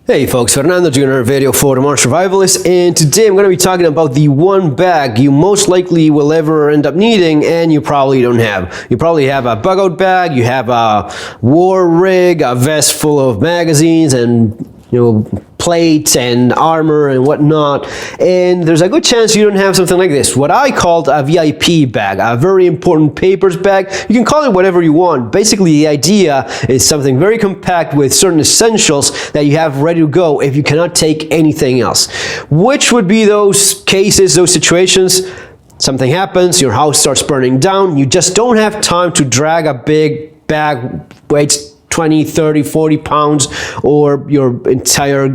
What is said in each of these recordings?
Hey folks, Fernando doing another video for the Modern Survivalist, and today I'm going to be talking about the one bag you most likely will ever end up needing and you probably don't have. You probably have a bug out bag, you have a war rig, a vest full of magazines and plates and armor and whatnot, and there's a good chance you don't have something like this, what I called a VIP bag, a very important papers bag. You can call it whatever you want. Basically, the idea is something very compact with certain essentials that you have ready to go if you cannot take anything else. Which would be those cases, those situations? Something happens, your house starts burning down, you just don't have time to drag a big bag, weights 20, 30, 40 pounds, or your entire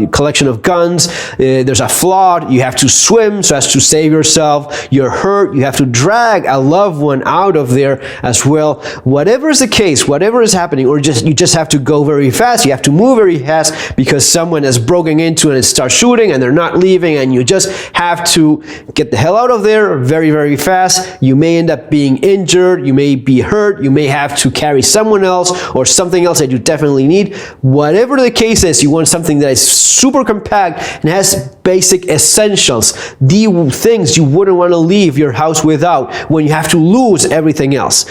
collection of guns. There's a flood, you have to swim so as to save yourself. You're hurt, you have to drag a loved one out of there as well. Whatever is the case, whatever is happening, or you just have to go very fast, you have to move very fast because someone has broken into it and starts shooting and they're not leaving, and you just have to get the hell out of there very, very fast. You may end up being injured, you may be hurt, you may have to carry someone else or something else that you definitely need. Whatever the case is, you want something that is super compact and has basic essentials, the things you wouldn't want to leave your house without when you have to lose everything else.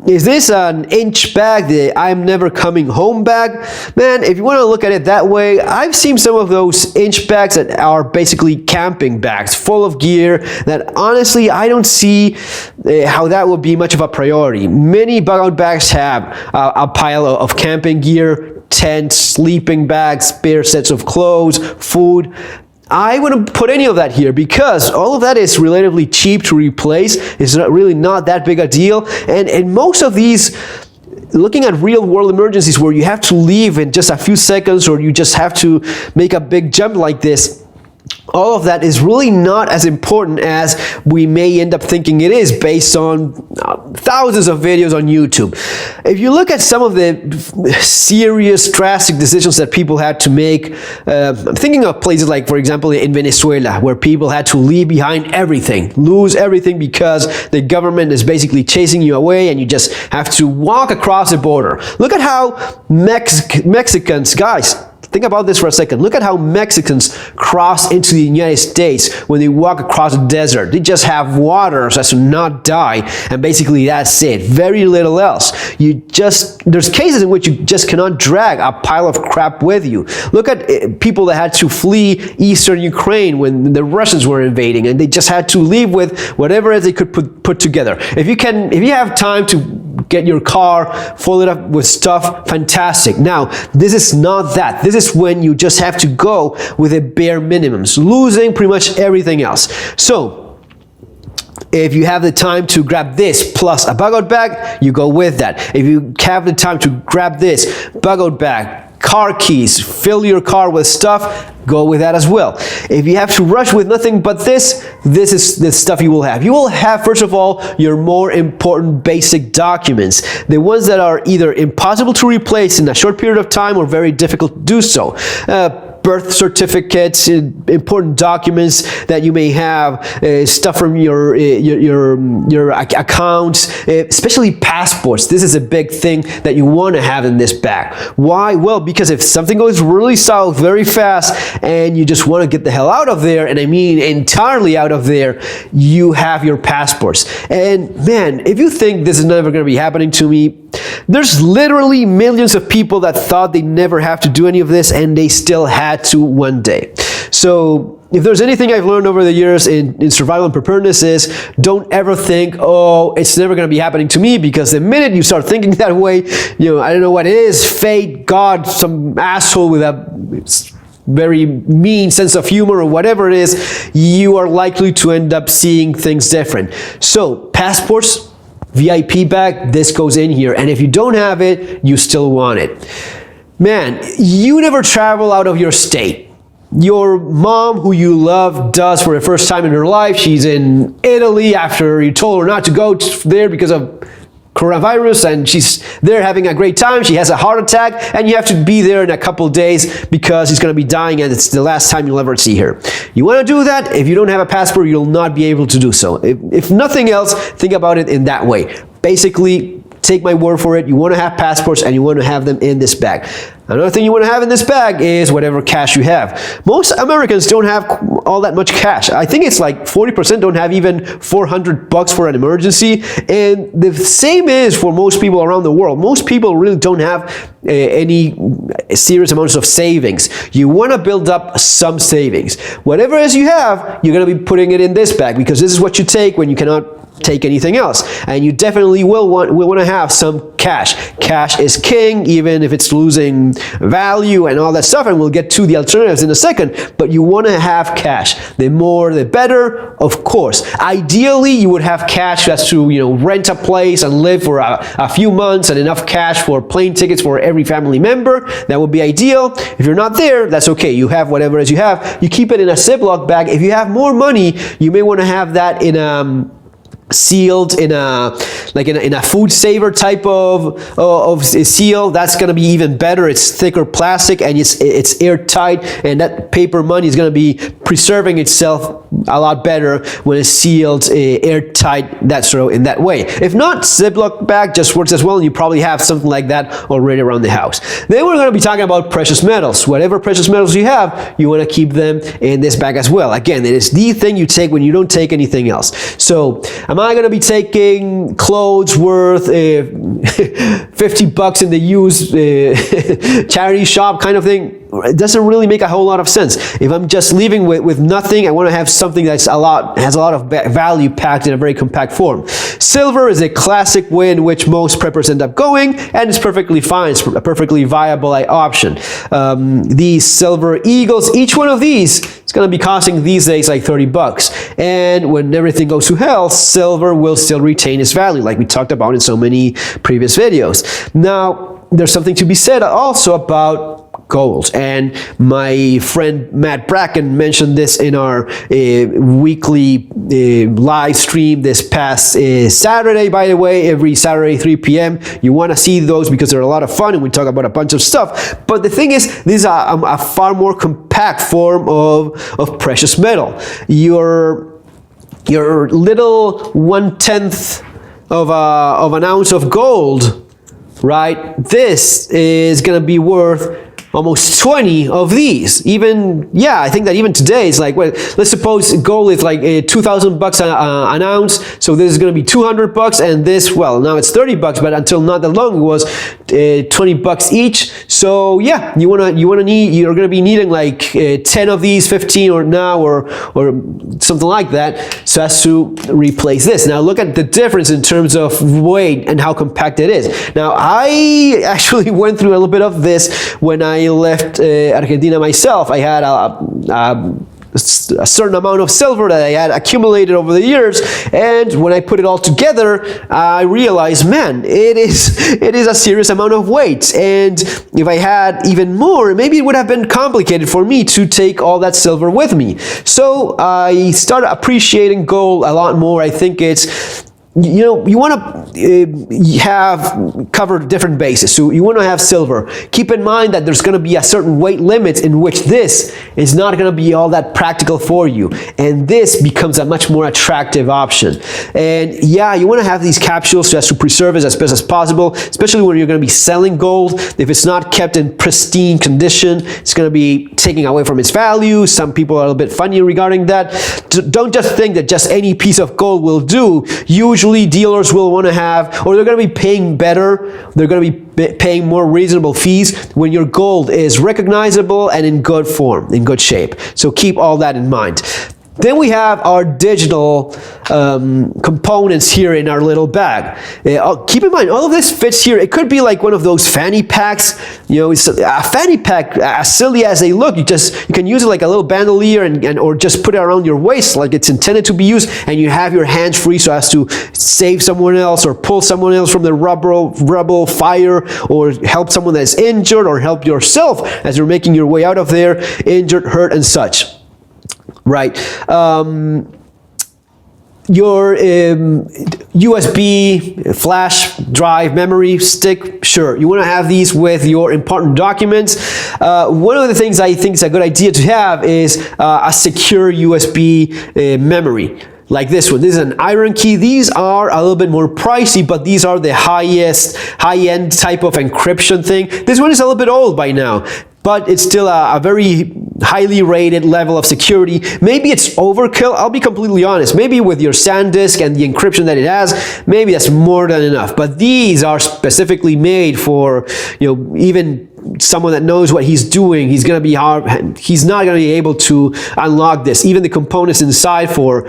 Is this an inch bag, the I'm never coming home bag? Man, if you want to look at it that way, I've seen some of those inch bags that are basically camping bags full of gear that honestly I don't see how that would be much of a priority. Many bug out bags have a pile of camping gear, tents, sleeping bags, spare sets of clothes, food. I wouldn't put any of that here because all of that is relatively cheap to replace. It's really not that big a deal. And most of these, looking at real world emergencies where you have to leave in just a few seconds or you just have to make a big jump like this, all of that is really not as important as we may end up thinking it is based on thousands of videos on YouTube. If you look at some of the serious, drastic decisions that people had to make, I'm thinking of places like, for example, in Venezuela, where people had to leave behind everything, lose everything because the government is basically chasing you away and you just have to walk across the border. Look at how Mexicans, guys, think about this for a second. Look at how Mexicans cross into the United States when they walk across the desert. They just have water so as to not die, and basically that's it. Very little else. There's cases in which you just cannot drag a pile of crap with you. Look at people that had to flee eastern Ukraine when the Russians were invading, and they just had to leave with whatever they could put together. If you have time to get your car, fill it up with stuff, fantastic. Now, this is not that. This is when you just have to go with the bare minimums, losing pretty much everything else. So, if you have the time to grab this plus a bug out bag, you go with that. If you have the time to grab this bug out bag, car keys, fill your car with stuff, go with that as well. If you have to rush with nothing but this is the stuff you will have. You will have, first of all, your more important basic documents, the ones that are either impossible to replace in a short period of time or very difficult to do so. Birth certificates, important documents that you may have, stuff from your accounts, especially passports. This is a big thing that you want to have in this bag. Why? Well, because if something goes really south very fast and you just want to get the hell out of there, and I mean entirely out of there, you have your passports. And man, if you think this is never going to be happening to me, there's literally millions of people that thought they never have to do any of this and they still had to one day. So if there's anything I've learned over the years in survival and preparedness is don't ever think, oh, it's never going to be happening to me, because the minute you start thinking that way, I don't know what it is, fate, God, some asshole with a very mean sense of humor or whatever it is, you are likely to end up seeing things different. So passports, VIP bag, this goes in here, and if you don't have it, you still want it. Man, you never travel out of your state. Your mom, who you love, does for the first time in her life. She's in Italy after you told her not to go there because of coronavirus, and she's there having a great time. She has a heart attack, and you have to be there in a couple of days because she's going to be dying, and it's the last time you'll ever see her. You want to do that? If you don't have a passport, you'll not be able to do so. If nothing else, think about it in that way. Basically, take my word for it, you want to have passports and you want to have them in this bag. Another thing you want to have in this bag is whatever cash you have. Most Americans don't have all that much cash. I think it's like 40% don't have even $400 for an emergency. And the same is for most people around the world. Most people really don't have any serious amounts of savings. You want to build up some savings. Whatever it is you have, you're going to be putting it in this bag, because this is what you take when you cannot take anything else. And you definitely will want to have some cash. Cash is king, even if it's losing value and all that stuff, and we'll get to the alternatives in a second, but you want to have cash. The more the better, of course. Ideally, you would have cash just to, you know, rent a place and live for a few months, and enough cash for plane tickets for every family member. That would be ideal. If you're not there, that's okay. You have whatever it is you have. You keep it in a Ziploc bag. If you have more money, you may want to have that in a sealed in a food saver type of seal. That's going to be even better. It's thicker plastic and it's airtight, and that paper money is going to be preserving itself a lot better when it's sealed, airtight, that sort of in that way. If not, Ziploc bag just works as well, and you probably have something like that already around the house. Then we're going to be talking about precious metals. Whatever precious metals you have, you want to keep them in this bag as well. Again, it is the thing you take when you don't take anything else. So am I going to be taking clothes worth $50 in the used charity shop kind of thing? It doesn't really make a whole lot of sense. If I'm just leaving with nothing, I want to have something that's has a lot of value packed in a very compact form. Silver is a classic way in which most preppers end up going, and it's perfectly fine. It's a perfectly viable option. These silver eagles, each one of these is going to be costing these days like $30. And when everything goes to hell, silver will still retain its value, like we talked about in so many previous videos. Now, there's something to be said also about gold, and my friend Matt Bracken mentioned this in our weekly live stream this past Saturday. By the way, every Saturday 3 p.m. you want to see those because they're a lot of fun and we talk about a bunch of stuff. But the thing is, this is a far more compact form of precious metal. Your little 1/10 of an ounce of gold, right? This is going to be worth almost 20 of these. Even, yeah, I think that even today it's like, well, let's suppose gold is like $2,000 an ounce, so this is going to be $200, and this, well, now it's $30, but until not that long it was $20 each. So yeah, you're going to be needing like 10 of these, 15 or now, or something like that, so as to replace this. Now look at the difference in terms of weight and how compact it is. Now I actually went through a little bit of this when I left Argentina myself. I had a certain amount of silver that I had accumulated over the years, and when I put it all together, I realized, man, it is a serious amount of weight, and if I had even more, maybe it would have been complicated for me to take all that silver with me. So I started appreciating gold a lot more. I think it's, you know, you want to have covered different bases. So you want to have silver. Keep in mind that there's going to be a certain weight limit in which this is not going to be all that practical for you, and this becomes a much more attractive option. And yeah, you want to have these capsules just to preserve it as best as possible, especially when you're going to be selling gold. If it's not kept in pristine condition, it's going to be taking away from its value. Some people are a little bit funny regarding that. Don't just think that just any piece of gold will do. Usually dealers will want to have, or they're going to be paying better, they're going to be paying more reasonable fees when your gold is recognizable and in good form, in good shape. So keep all that in mind. Then we have our digital components here in our little bag. Keep in mind, all of this fits here. It could be like one of those fanny packs. You know, it's a fanny pack, as silly as they look, you can use it like a little bandolier or just put it around your waist like it's intended to be used, and you have your hands free so as to save someone else or pull someone else from the rubble, fire, or help someone that's injured, or help yourself as you're making your way out of there, injured, hurt, and such. Right. Your USB flash drive memory stick, sure, you want to have these with your important documents. One of the things I think is a good idea to have is a secure USB memory. like this one. This is an iron key. These are a little bit more pricey, but these are the high-end type of encryption thing. This one is a little bit old by now, but it's still a very highly rated level of security.Maybe it's overkill, I'll be completely honest. Maybe with your SanDisk and the encryption that it has, maybe that's more than enough. But these are specifically made for, you know, even someone that knows what he's doing. He's not going to be able to unlock this. Even the components inside for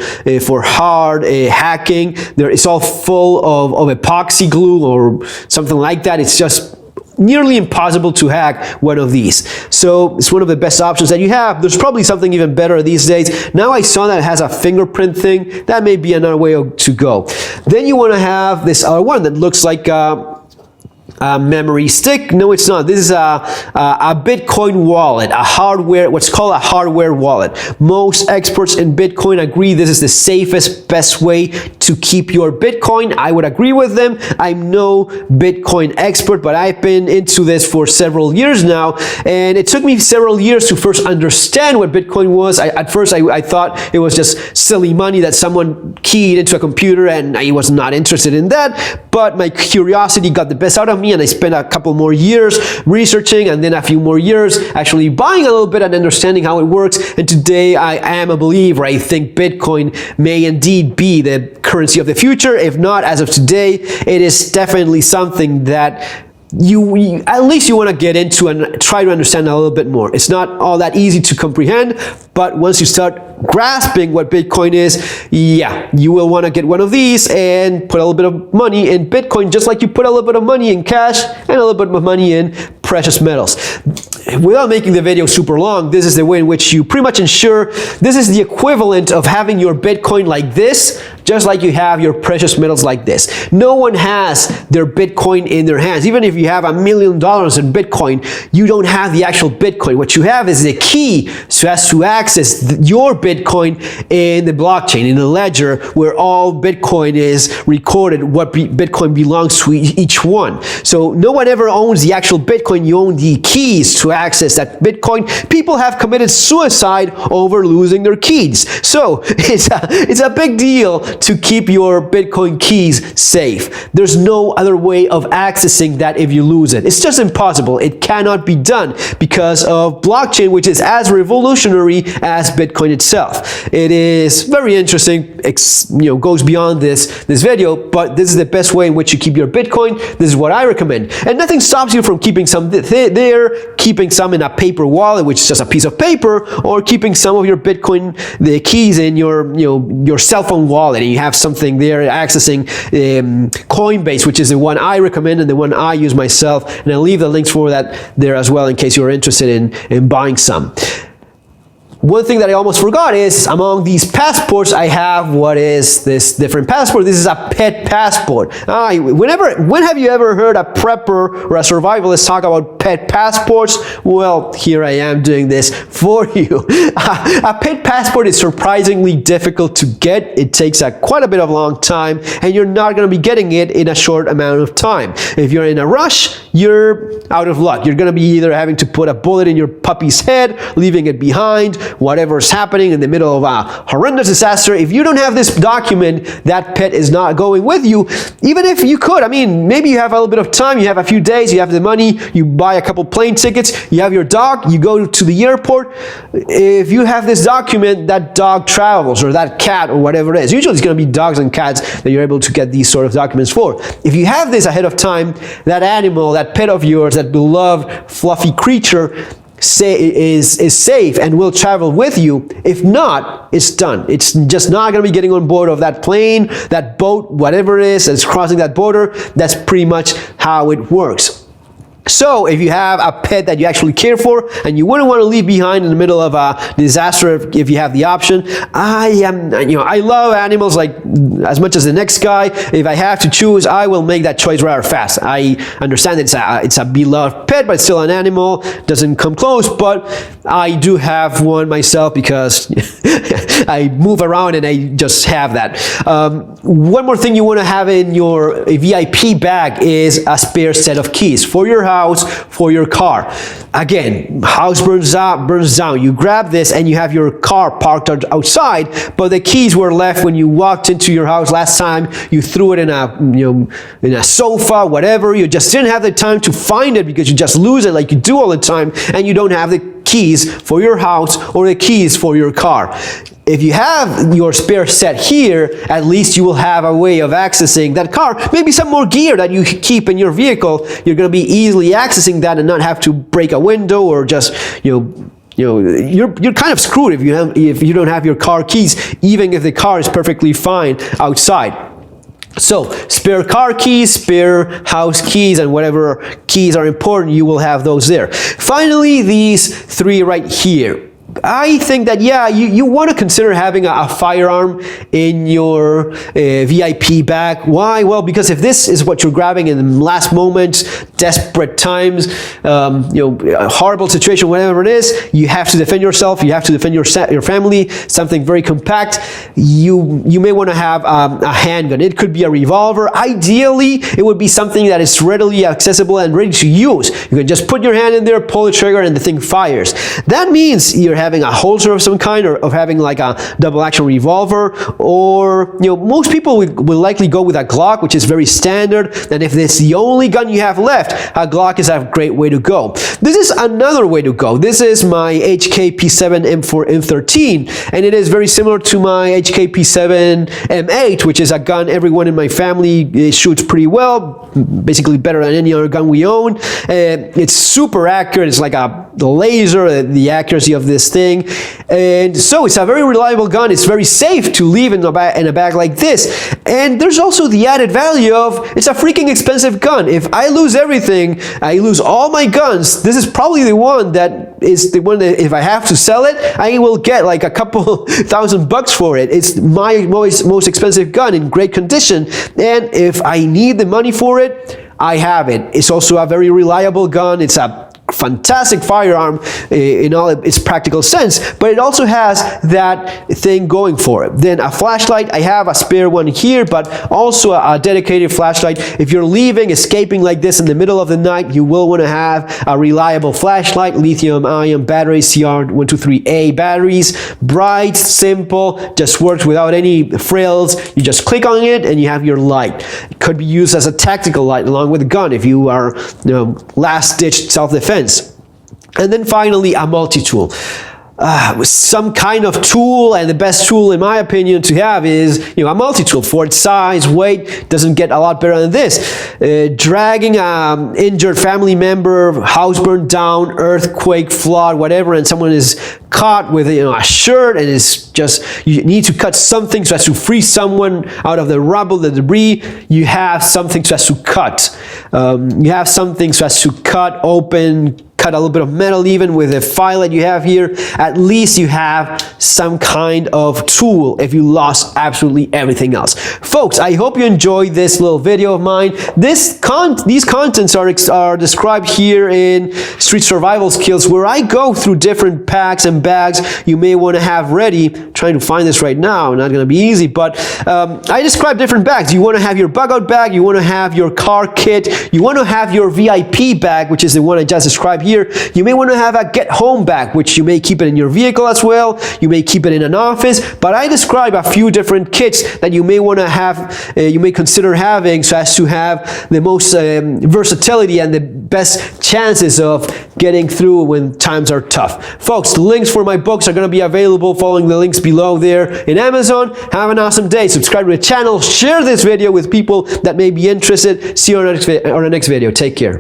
hard hacking, it's all full of epoxy glue or something like that. It's just nearly impossible to hack one of these. So it's one of the best options that you have. There's probably something even better these days. Now I saw that it has a fingerprint thing. That may be another way to go. Then you want to have this other one that looks like a memory stick. No, it's not. This is a Bitcoin wallet, what's called a hardware wallet. Most experts in Bitcoin agree this is the safest, best way to keep your Bitcoin. I would agree with them. I'm no Bitcoin expert, but I've been into this for several years now, and it took me several years to first understand what Bitcoin was. At first, I thought it was just silly money that someone keyed into a computer, and I was not interested in that, but my curiosity got the best out of me, and I spent a couple more years researching, and then a few more years actually buying a little bit and understanding how it works. And today I am a believer. I think Bitcoin may indeed be the currency of the future. If not, as of today, it is definitely something that at least you want to get into and try to understand a little bit more. It's not all that easy to comprehend, but once you start grasping what Bitcoin is, yeah, you will want to get one of these and put a little bit of money in Bitcoin, just like you put a little bit of money in cash and a little bit of money in precious metals. Without making the video super long, this is the way in which you pretty much ensure this is the equivalent of having your Bitcoin like this, just like you have your precious metals like this. No one has their Bitcoin in their hands. Even if you have $1 million in Bitcoin, you don't have the actual Bitcoin. What you have is the key so as to access your Bitcoin in the blockchain, in the ledger where all Bitcoin is recorded, what Bitcoin belongs to each one. So no one ever owns the actual Bitcoin. You own the keys to access that Bitcoin. People have committed suicide over losing their keys. So it's a big deal to keep your Bitcoin keys safe. There's no other way of accessing that if you lose it. It's just impossible. It cannot be done because of blockchain, which is as revolutionary as Bitcoin itself. It is very interesting. Goes beyond this video, but this is the best way in which you keep your Bitcoin. This is what I recommend. And nothing stops you from keeping some there, keeping some in a paper wallet, which is just a piece of paper, or keeping some of your Bitcoin, the keys in your cell phone wallet, and you have something there accessing Coinbase, which is the one I recommend and the one I use myself, and I'll leave the links for that there as well in case you're interested in buying some. One thing that I almost forgot is among these passports, I have what is this different passport. This is a pet passport. When have you ever heard a prepper or a survivalist talk about pet passports? Well, here I am doing this for you. A pet passport is surprisingly difficult to get. It takes quite a bit of long time, and you're not going to be getting it in a short amount of time. If you're in a rush, you're out of luck. You're going to be either having to put a bullet in your puppy's head, leaving it behind, whatever is happening in the middle of a horrendous disaster. If you don't have this document, that pet is not going with you. Even if you could, maybe you have a little bit of time, you have a few days, you have the money, you buy a couple plane tickets, you have your dog, you go to the airport. If you have this document, that dog travels, or that cat, or whatever it is. Usually it's going to be dogs and cats that you're able to get these sort of documents for. If you have this ahead of time, that animal, that pet of yours, that beloved fluffy creature is safe and will travel with you. If not, it's done. It's just not going to be getting on board of that plane, that boat, whatever it is that's crossing that border. That's pretty much how it works. So if you have a pet that you actually care for and you wouldn't want to leave behind in the middle of a disaster, if you have the option, I love animals like as much as the next guy. If I have to choose, I will make that choice rather fast. I understand it's a beloved pet, but it's still an animal, doesn't come close, but I do have one myself because I move around and I just have that. One more thing you want to have in your VIP bag is a spare set of keys for your house, house, for your car. Again, house burns down. You grab this and you have your car parked outside, but the keys were left when you walked into your house last time. You threw it in a sofa, whatever. You just didn't have the time to find it because you just lose it like you do all the time, and you don't have the keys for your house or the keys for your car. If you have your spare set here, at least you will have a way of accessing that car. Maybe some more gear that you keep in your vehicle. You're going to be easily accessing that and not have to break a window or just, you're kind of screwed if you don't have your car keys, even if the car is perfectly fine outside. So, spare car keys, spare house keys, and whatever keys are important, you will have those there. Finally, these three right here. I think that, yeah, you want to consider having a firearm in your VIP bag. Why? Well, because if this is what you're grabbing in the last moments, desperate times, a horrible situation, whatever it is, you have to defend yourself, you have to defend your family, something very compact, you may want to have a handgun. It could be a revolver. Ideally, it would be something that is readily accessible and ready to use. You can just put your hand in there, pull the trigger, and the thing fires. That means you're having a holster of some kind, or of having like a double action revolver, or most people will likely go with a Glock, which is very standard. And if it's the only gun you have left, a Glock is a great way to go. This is another way to go. This is my HK-P7 M4 M13, and it is very similar to my HK-P7 M8, which is a gun everyone in my family shoots pretty well, basically better than any other gun we own. It's super accurate. It's like a laser, the accuracy of this thing, and so it's a very reliable gun. It's very safe to leave in a bag like this, and there's also the added value of it's a freaking expensive gun. If I lose everything, I lose all my guns, this is probably the one that if I have to sell it, I will get like a couple $1,000 for it. It's my most expensive gun in great condition, and if I need the money for it, I have it. It's also a very reliable gun. It's a fantastic firearm in all its practical sense, but it also has that thing going for it. Then a flashlight, I have a spare one here, but also a dedicated flashlight. If you're leaving, escaping like this in the middle of the night, you will want to have a reliable flashlight, lithium-ion batteries, CR123A batteries, bright, simple, just works without any frills. You just click on it and you have your light. It could be used as a tactical light along with a gun if you are last-ditch self-defense. And then finally, a multi-tool. Some kind of tool, and the best tool in my opinion to have is a multi-tool. For its size, weight, doesn't get a lot better than this. Dragging an injured family member, house burned down, earthquake, flood, whatever, and someone is caught with a shirt, and it's just, you need to cut something so as to free someone out of the rubble, the debris. You have something so as to cut. You have something so as to cut open, cut a little bit of metal even with the file that you have here. At least you have some kind of tool if you lost absolutely everything else. Folks, I hope you enjoyed this little video of mine. These contents are described here in Street Survival Skills, where I go through different packs and bags you may want to have ready. I'm trying to find this right now, not going to be easy, but I describe different bags. You want to have your bug out bag, you want to have your car kit, you want to have your VIP bag, which is the one I just described here. You may want to have a get home bag, which you may keep it in your vehicle as well. You may keep it in an office, but I describe a few different kits that you may want to have, you may consider having, so as to have the most versatility and the best chances of getting through when times are tough. Folks, the links for my books are going to be available following the links below there in Amazon. Have an awesome day. Subscribe to the channel. Share this video with people that may be interested. See you on the next video. Take care.